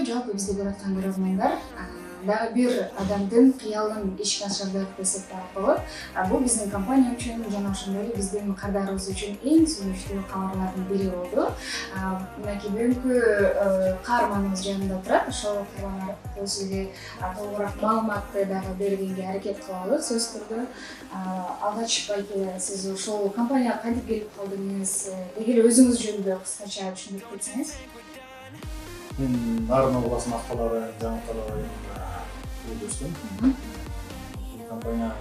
эле жалпы бизди көрүп аткан көрөрмандар дагы бир адамдын кыялын ишке ашырдык десек дагы болот. Бул биздин компания үчүн жана ошондой эле биздин кардарыбыз үчүн эң сүйүнүчтүү кабарлардын бири болду. Мынакей бүгүнкү каарманыбыз жанында турат. Ошол каарман сизге толугураак маалыматты дагы бергенге аракет кылалы. Сөз түрдө алгач байке сиз ошол компанияга кантип келип калдыңыз? Деги эле өзүңүз жөнүндө кыскача түшүндүрүп кетсеңиз. Мен Нарын областынын Акбала району Жаңыкала районунда өстүм. Бул компания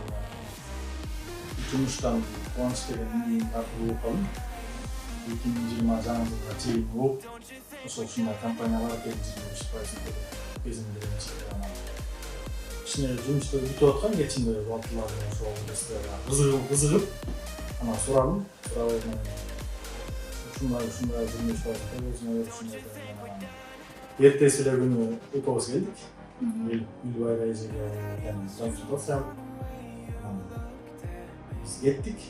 жумуштан кубаныч деген аркылуу калдым. 2020 жаңы жылга чейин болуп, ушундай компаниялар 25% кезинде кичине жумушту бүтүп аткан кечинде балтыларды ошол нерселерге кызыгып, анан сурадым. Ушундай 25% эртеси эле күнү экөөбүз келдик. Гүлбайга эжеге консультация алып, биз кеттик.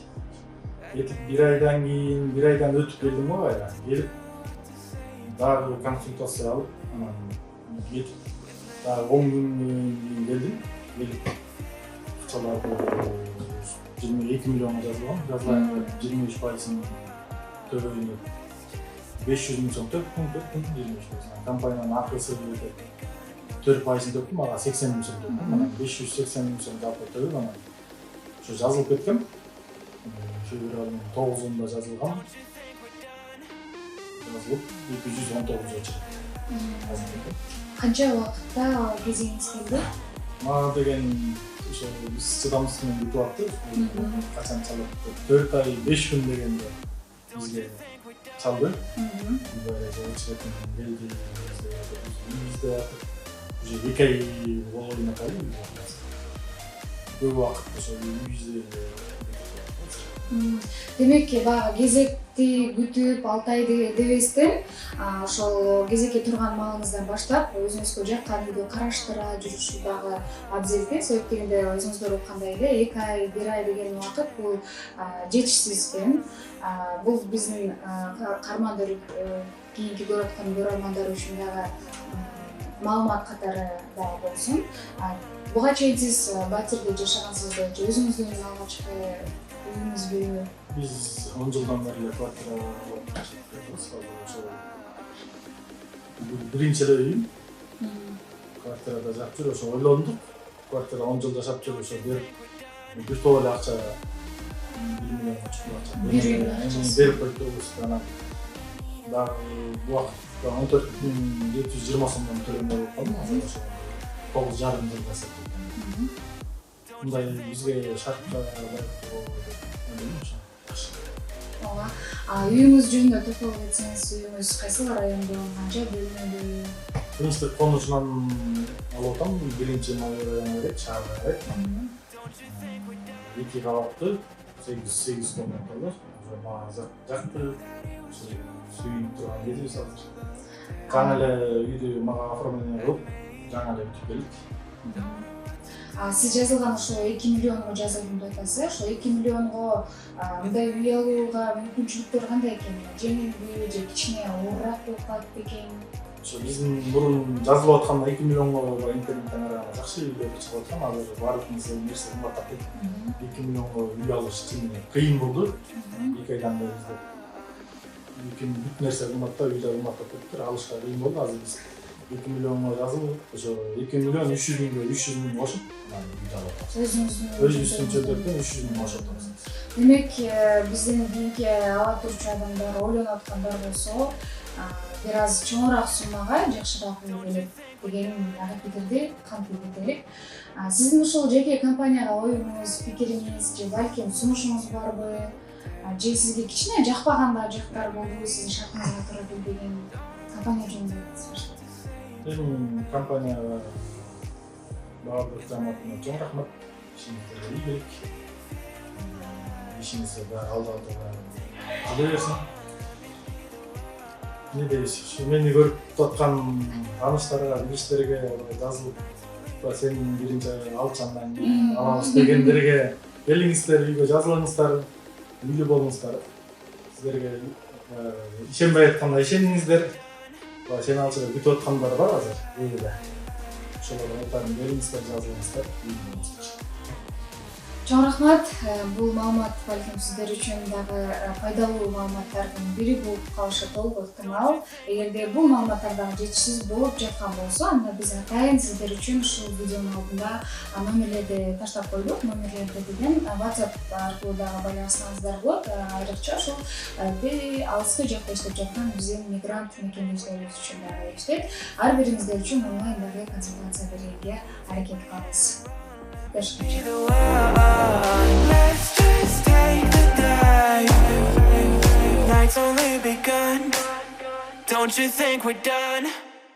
Бир айдан өтүп келдим го кайра. Келип дагы консультация алып, анан кетип дагы 10 күндөн кийин келдим. Келип акчаларды 22 миллионго жазылган. 25%-ын төлөйүн деп 500 миң сом төктүм 25%. Компаниянын акысы 4%-ын төктүм, ага 80 миң сом төктүм. Анан 580 миң сом жалпы төлөп, анан ошо жазылып кеткем. Февралдын 9-унда жазылгам. Жазылып 219 чыкты. Канча убакытта кезегиңиз келди? Мага деген ошо биз чыдамсыз менен бүтүп аттык. Качан чалат? 4 ай 5 күн дегенде бизге çaldı. Böylece uçaktan geldi. Bizde уже 2 ay болуына калды. Көп убакытта ошо yüzde. Демек, баягы кезекти күтүп 6 ай дебестен, ошол кезекке турган маалыңыздан баштап өзүңүзгө жаккан үйдү караштыра жүрүш дагы абзел экен. Себеп дегенде өзүңүздөр айткандай эле 2 ай, 1 ай деген убакыт бул жетишсиз экен. Бул биздин каармандар кийинки көрүп аткан көрөрмандар үчүн дагы маалымат катары дагы болсун. Буга чейин сиз батирде жашагансызбы? Өзүңүздүн алгачкы үйүңүзбү? Биз 10 жылдан бери эле квартира жашайбыз. Ошо биринчи эле үйүм. Квартирада жашап жүрүп, ошо ойлондук. Квартира 10 жыл жашап жүрүп, ошо бир топ эле акча 1 миллионго чыкты. Берип койдубуз. Анан дагы бул убакытта 14.720 сомдон төлөмдөр болуп калды. Ошо 9,5 жыл жашап жүрдүм. Мындай бизге шартка Ооба. Үйүңүз жөнүндө токтолуп кетсеңиз, үйүңүз кайсыл райондо, канча бөлмөлүү? Тынчтык конусунан алып атам, 1-Май району керек, шаар керек. 2 кабатты, 8 комнаталар. Ошо мага жакты, сүйүнүп турган кезибиз азыр. Жаңы эле үйдү мага оформление кылып, жаңы эле бүтүп келдик. Сиз жазылган ошо 2 миллионго жазылдым деп атасыз. Ошо 2 миллионго мындай үй алууга мүмкүнчүлүктөр кандай экен? Жеңилби же кичине оорураак болуп калат бекен? Ошо биздин мурун жазылып атканда 2 миллионго интернеттен караганда жакшы үйлөр чыгып аткан. Азыр баардык нерсе кымбаттап кетти. 2 миллионго үй алыш кыйын болду. 2 айдан бери бизде. Бүт нерсе кымбаттап, үй да кымбаттап кетти. Алышка кыйын болду. Азыр биз 2 миллионго жазылып, ошо 2 миллион 300 миң кошуп, үй алып атабыз. Өзүбүздүн чөйрөдөн 300 миң кошуп атабыз. Демек, биздин кийинки ала турчу адамдар ойлонуп аткандар болсо, бир аз чоңураак суммага жакшыраак үй келет деген пикирди камтып кетелик. Сиздин ушул жеке компанияга оюңуз, пикириңиз же балким сунушуңуз барбы? Же сизге кичине жакпаган жактар болдубу, сиздин шартыңызга туура келбеген компания жөнүндө айтсаңыз? Эми компанияга баардык жамаатына чоң рахмат. Ишиңизге ийгилик. Ишиңизде баары алда жүрө берсин. Не дейсиз? Мени көрүп аткан тааныштарга, билиштерге жазылып, сенин биринчи алчандан кийин алабыз дегендерге келиңиздер, үйгө жазылыңыздар, үйлүү болуңуздар. Сиздерге ишенбей атканда ишениңиздер. Сен алчыда күтүп аткандар бар азыр элде. Ошолорго айтарым, келиңиздер, жазылыңыздар. Чоң рахмат. Бул маалымат балким сиздер үчүн дагы пайдалуу маалыматтардын бири болуп калышы толук ыктымал. Эгерде бул маалыматтар дагы жетишсиз болуп жаткан болсо, анда биз атайын сиздер үчүн ушул видеонун алдында номерлерди таштап койдук. Номерлерди деген WhatsApp аркылуу дагы байланышсаңыздар болот. Айрыкча ушул алыскы жакта иштеп жаткан биздин мигрант мекемештерибиз үчүн дагы иштейт. Ар бириңиздер үчүн онлайн дагы консультация берүүгө аракет кылабыз. Let's just take the day. Night's only begun. Don't you think we're done?